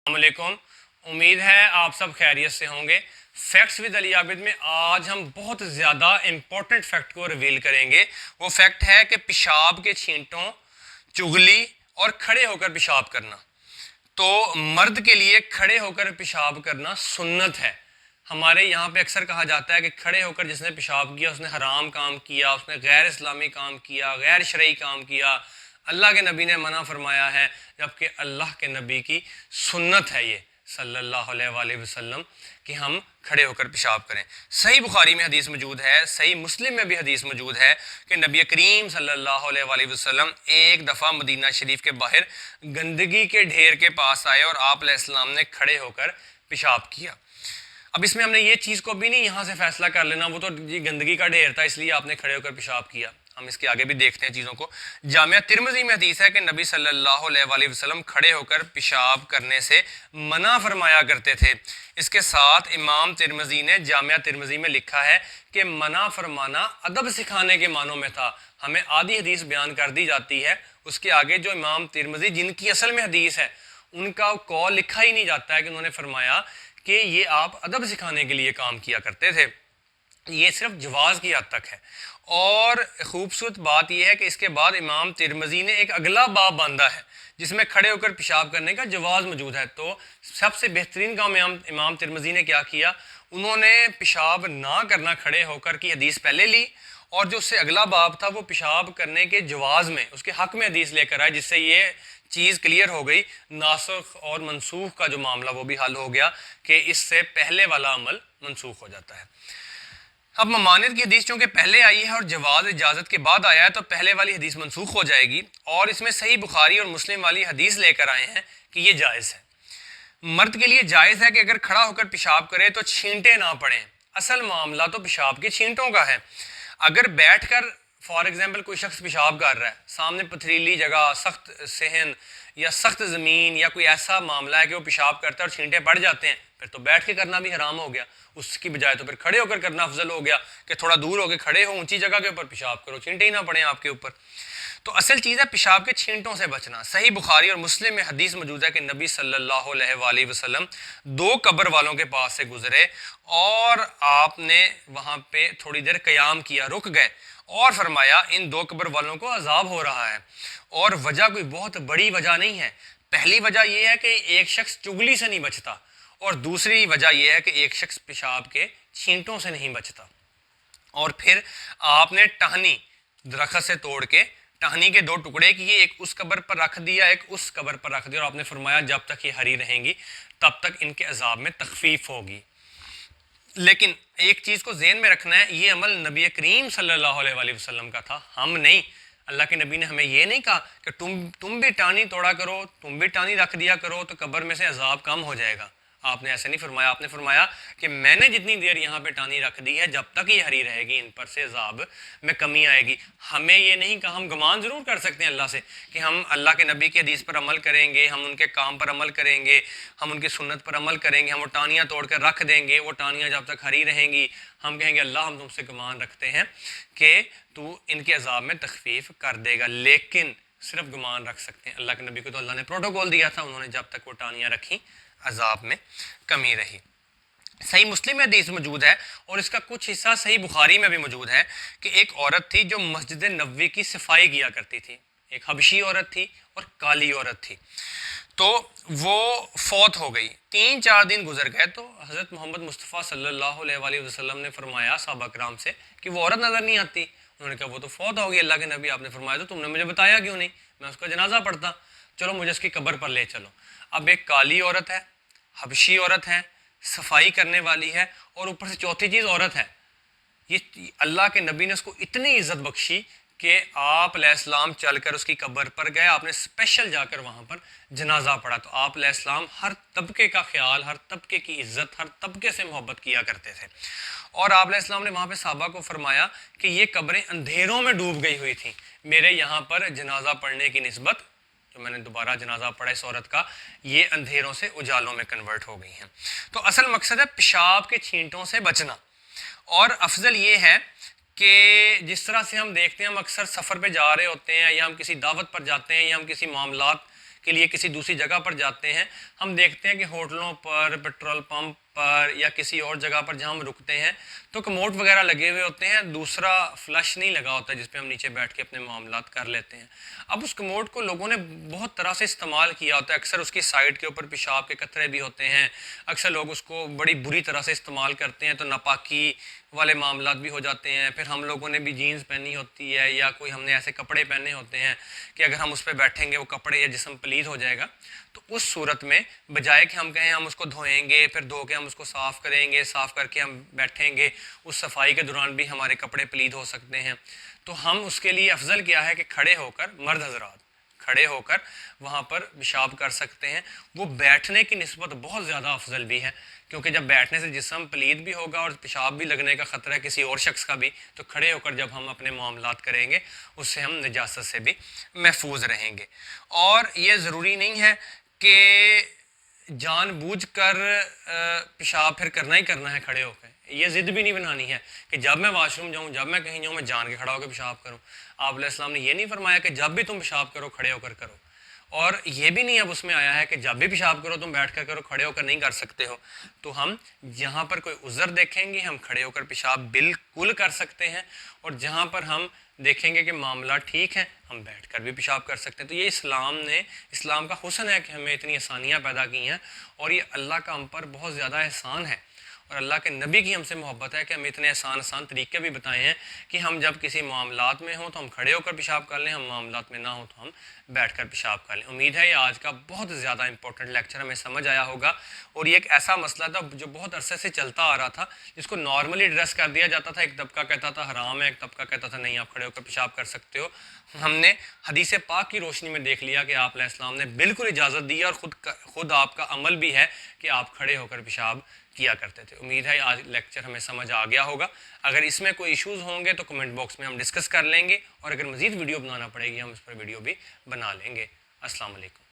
السلام علیکم. امید ہے آپ سب خیریت سے ہوں گے. فیکٹس ود علی عابد میں آج ہم بہت زیادہ امپورٹنٹ فیکٹ کو ریویل کریں گے. وہ فیکٹ ہے کہ پیشاب کے چھینٹوں, چگلی اور کھڑے ہو کر پیشاب کرنا. تو مرد کے لیے کھڑے ہو کر پیشاب کرنا سنت ہے. ہمارے یہاں پہ اکثر کہا جاتا ہے کہ کھڑے ہو کر جس نے پیشاب کیا اس نے حرام کام کیا, اس نے غیر اسلامی کام کیا, غیر شرعی کام کیا. اللہ کے نبی نے منع فرمایا ہے, جبکہ اللہ کے نبی کی سنت ہے یہ صلی اللہ علیہ وآلہ وسلم کہ ہم کھڑے ہو کر پیشاب کریں. صحیح بخاری میں حدیث موجود ہے, صحیح مسلم میں بھی حدیث موجود ہے کہ نبی کریم صلی اللہ علیہ وآلہ وسلم ایک دفعہ مدینہ شریف کے باہر گندگی کے ڈھیر کے پاس آئے اور آپ علیہ السلام نے کھڑے ہو کر پیشاب کیا. اب اس میں ہم نے یہ چیز کو بھی نہیں یہاں سے فیصلہ کر لینا وہ تو گندگی کا ڈھیر تھا اس لیے آپ نے کھڑے ہو کر پیشاب کیا. ہم اس کے آگے بھی دیکھتے ہیں چیزوں کو. جامعہ ترمذی میں حدیث ہے کہ نبی صلی اللہ علیہ وآلہ وسلم کھڑے ہو کر پیشاب کرنے سے منع فرمایا کرتے تھے. اس کے ساتھ امام ترمذی نے جامعہ ترمذی میں لکھا ہے کہ منع فرمانا ادب سکھانے کے معنوں میں تھا. ہمیں آدھی حدیث بیان کر دی جاتی ہے, اس کے آگے جو امام ترمذی جن کی اصل میں حدیث ہے ان کا قول لکھا ہی نہیں جاتا ہے کہ انہوں نے فرمایا کہ یہ آپ ادب سکھانے کے لیے کام کیا کرتے تھے. یہ صرف جواز کی حد تک ہے. اور خوبصورت بات یہ ہے کہ اس کے بعد امام ترمذی نے ایک اگلا باب باندھا ہے جس میں کھڑے ہو کر پیشاب کرنے کا جواز موجود ہے. تو سب سے بہترین کام امام ترمذی نے کیا کیا, انہوں نے پیشاب نہ کرنا کھڑے ہو کر کی حدیث پہلے لی, اور جو اس سے اگلا باب تھا وہ پیشاب کرنے کے جواز میں اس کے حق میں حدیث لے کر آئے, جس سے یہ چیز کلیئر ہو گئی. ناسخ اور منسوخ کا جو معاملہ وہ بھی حل ہو گیا کہ اس سے پہلے والا عمل منسوخ ہو جاتا ہے. اب ممانعت کی حدیث چونکہ پہلے آئی ہے اور جواز اجازت کے بعد آیا ہے تو پہلے والی حدیث منسوخ ہو جائے گی, اور اس میں صحیح بخاری اور مسلم والی حدیث لے کر آئے ہیں کہ یہ جائز ہے. مرد کے لیے جائز ہے کہ اگر کھڑا ہو کر پیشاب کرے تو چھینٹے نہ پڑیں. اصل معاملہ تو پیشاب کے چھینٹوں کا ہے. اگر بیٹھ کر فار ایگزامپل کوئی شخص پیشاب کر رہا ہے, سامنے پتھریلی جگہ, سخت صحن یا سخت زمین یا کوئی ایسا معاملہ ہے کہ وہ پیشاب کرتا ہے اور چھینٹے پڑ جاتے ہیں, پھر تو بیٹھ کے کرنا بھی حرام ہو گیا. اس کی بجائے تو پھر کھڑے ہو کر کرنا افضل ہو گیا کہ تھوڑا دور ہو کے کھڑے ہو, اونچی جگہ کے اوپر پیشاب کرو, چھینٹے ہی نہ پڑیں آپ کے اوپر. تو اصل چیز ہے پیشاب کے چھینٹوں سے بچنا. صحیح بخاری اور مسلم میں حدیث موجود ہے کہ نبی صلی اللہ علیہ وآلہ وسلم 2 قبر والوں کے پاس سے گزرے اور آپ نے وہاں پہ تھوڑی دیر قیام کیا, رک گئے اور فرمایا ان 2 قبر والوں کو عذاب ہو رہا ہے. اور وجہ کوئی بہت بڑی وجہ نہیں ہے. پہلی وجہ یہ ہے کہ ایک شخص چگلی سے نہیں بچتا, اور دوسری وجہ یہ ہے کہ ایک شخص پیشاب کے چھینٹوں سے نہیں بچتا. اور پھر آپ نے ٹہنی درخت سے توڑ کے ٹہنی کے 2 ٹکڑے کیے, ایک اس قبر پر رکھ دیا, ایک اس قبر پر رکھ دیا, اور آپ نے فرمایا جب تک یہ ہری رہیں گی تب تک ان کے عذاب میں تخفیف ہوگی. لیکن ایک چیز کو ذہن میں رکھنا ہے, یہ عمل نبی کریم صلی اللہ علیہ وآلہ وسلم کا تھا, ہم نہیں. اللہ کے نبی نے ہمیں یہ نہیں کہا کہ تم بھی ٹانی توڑا کرو, تم بھی ٹانی رکھ دیا کرو تو قبر میں سے عذاب کم ہو جائے گا. آپ نے ایسے نہیں فرمایا. آپ نے فرمایا کہ میں نے جتنی دیر یہاں پہ ٹانی رکھ دی ہے جب تک یہ ہری رہے گی ان پر سے عذاب میں کمی آئے گی. ہمیں یہ نہیں کہا, ہم گمان ضرور کر سکتے ہیں اللہ سے کہ ہم اللہ کے نبی کی حدیث پر عمل کریں گے, ہم ان کے کام پر عمل کریں گے, ہم ان کی سنت پر عمل کریں گے, ہم وہ ٹانیاں توڑ کر رکھ دیں گے, وہ ٹانیاں جب تک ہری رہیں گی ہم کہیں گے اللہ ہم تم سے گمان رکھتے ہیں کہ تو ان کے عذاب میں تخفیف کر دے گا. لیکن صرف گمان رکھ سکتے ہیں. اللہ کے نبی کو تو اللہ نے پروٹوکول دیا تھا, انہوں نے جب تک وہ ٹانیاں رکھیں عذاب میں کمی رہی. صحیح مسلم میں حدیث موجود ہے اور اس کا کچھ حصہ صحیح بخاری میں بھی موجود ہے کہ ایک عورت تھی جو مسجد نبوی کی صفائی کیا کرتی تھی. ایک حبشی عورت تھی اور کالی عورت تھی. تو وہ فوت ہو گئی. 3-4 دن گزر گئے تو حضرت محمد مصطفیٰ صلی اللہ علیہ وآلہ وسلم نے فرمایا صحابہ کرام سے کہ وہ عورت نظر نہیں آتی. انہوں نے کہا وہ تو فوت ہو گئی اللہ کے نبی. آپ نے فرمایا تو تم نے مجھے بتایا کیوں نہیں, میں اس کا جنازہ پڑھتا. چلو مجھے اس کی قبر پر لے چلو. اب ایک کالی عورت ہے, حبشی عورت ہے, صفائی کرنے والی ہے, اور اوپر سے چوتھی چیز عورت ہے. یہ اللہ کے نبی نے اس کو اتنی عزت بخشی کہ آپ علیہ السلام چل کر اس کی قبر پر گئے, آپ نے اسپیشل جا کر وہاں پر جنازہ پڑھا. تو آپ علیہ السلام ہر طبقے کا خیال, ہر طبقے کی عزت, ہر طبقے سے محبت کیا کرتے تھے. اور آپ علیہ السلام نے وہاں پہ صحابہ کو فرمایا کہ یہ قبریں اندھیروں میں ڈوب گئی ہوئی تھیں, میرے یہاں پر جنازہ پڑھنے کی نسبت جو میں نے دوبارہ جنازہ پڑھا اس عورت کا, یہ اندھیروں سے اجالوں میں کنورٹ ہو گئی ہیں. تو اصل مقصد ہے پیشاب کے چھینٹوں سے بچنا. اور افضل یہ ہے کہ جس طرح سے ہم دیکھتے ہیں, ہم اکثر سفر پہ جا رہے ہوتے ہیں یا ہم کسی دعوت پر جاتے ہیں یا ہم کسی معاملات کے لیے کسی دوسری جگہ پر جاتے ہیں، ہم دیکھتے ہیں کہ ہوٹلوں پر، پیٹرول پمپ پر یا کسی اور جگہ پر جہاں ہم رکتے ہیں تو کموڈ وغیرہ لگے ہوئے ہوتے ہیں، دوسرا فلش نہیں لگا ہوتا ہے جس پہ ہم نیچے بیٹھ کے اپنے معاملات کر لیتے ہیں۔ اب اس کموڈ کو لوگوں نے بہت طرح سے استعمال کیا ہوتا ہے، اکثر اس کی سائڈ کے اوپر پیشاب کے قطرے بھی ہوتے ہیں، اکثر لوگ اس کو بڑی بری طرح سے استعمال کرتے ہیں تو ناپاکی والے معاملات بھی ہو جاتے ہیں۔ پھر ہم لوگوں نے بھی جینز پہنی ہوتی ہے یا کوئی ہم نے ایسے کپڑے پہنے ہوتے ہیں کہ اگر ہم اس پہ بیٹھیں گے وہ کپڑے یا جسم پلید ہو جائے گا، تو اس صورت میں بجائے کہ ہم کہیں ہم اس کو دھوئیں گے، پھر دھو کے ہم اس کو صاف کریں گے، صاف کر کے ہم بیٹھیں گے، اس صفائی کے دوران بھی ہمارے کپڑے پلید ہو سکتے ہیں، تو ہم اس کے لیے افضل کیا ہے کہ کھڑے ہو کر، مرد حضرات کھڑے ہو کر وہاں پر پیشاب کر سکتے ہیں۔ وہ بیٹھنے کی نسبت بہت زیادہ افضل بھی ہے، کیونکہ جب بیٹھنے سے جسم پلید بھی ہوگا اور پیشاب بھی لگنے کا خطرہ ہے کسی اور شخص کا بھی، تو کھڑے ہو کر جب ہم اپنے معاملات کریں گے اس سے ہم نجاست سے بھی محفوظ رہیں گے۔ اور یہ ضروری نہیں ہے کہ جان بوجھ کر پیشاب پھر کرنا ہی کرنا ہے کھڑے ہو کے، یہ ضد بھی نہیں بنانی ہے کہ جب میں واش روم جاؤں، جب میں کہیں جاؤں، میں جان کے کھڑا ہو کے پیشاب کروں۔ آپ علیہ السلام نے یہ نہیں فرمایا کہ جب بھی تم پیشاب کرو کھڑے ہو کر کرو، اور یہ بھی نہیں اب اس میں آیا ہے کہ جب بھی پیشاب کرو تم بیٹھ کر کرو، کھڑے ہو کر نہیں کر سکتے ہو۔ تو ہم جہاں پر کوئی عذر دیکھیں گے ہم کھڑے ہو کر پیشاب بالکل کر سکتے ہیں، اور جہاں پر ہم دیکھیں گے کہ معاملہ ٹھیک ہے ہم بیٹھ کر بھی پیشاب کر سکتے ہیں۔ تو یہ اسلام کا حسن ہے کہ ہمیں اتنی آسانیاں پیدا کی ہیں، اور یہ اللہ کا ہم پر بہت زیادہ احسان ہے، اور اللہ کے نبی کی ہم سے محبت ہے کہ ہمیں اتنے آسان طریقے بھی بتائے ہیں کہ ہم جب کسی معاملات میں ہوں تو ہم کھڑے ہو کر پیشاب کر لیں، ہم معاملات میں نہ ہوں تو ہم بیٹھ کر پیشاب کر لیں۔ امید ہے یہ آج کا بہت زیادہ امپورٹنٹ لیکچر ہمیں سمجھ آیا ہوگا، اور یہ ایک ایسا مسئلہ تھا جو بہت عرصے سے چلتا آ رہا تھا، جس کو نارملی ایڈریس کر دیا جاتا تھا۔ ایک طبقہ کہتا تھا حرام ہے، ایک طبقہ کہتا تھا نہیں آپ کھڑے ہو کر پیشاب کر سکتے ہو۔ ہم نے حدیث پاک کی روشنی میں دیکھ لیا کہ آپ علیہ السلام نے بالکل اجازت دی، اور خود آپ کا عمل بھی ہے کہ آپ کھڑے ہو کر پیشاب کیا کرتے تھے۔ امید ہے آج لیکچر ہمیں سمجھ آ گیا ہوگا۔ اگر اس میں کوئی ایشوز ہوں گے تو کمنٹ باکس میں ہم ڈسکس کر لیں گے، اور اگر مزید ویڈیو بنانا پڑے گی ہم اس پر ویڈیو بھی بنا لیں گے۔ السلام علیکم۔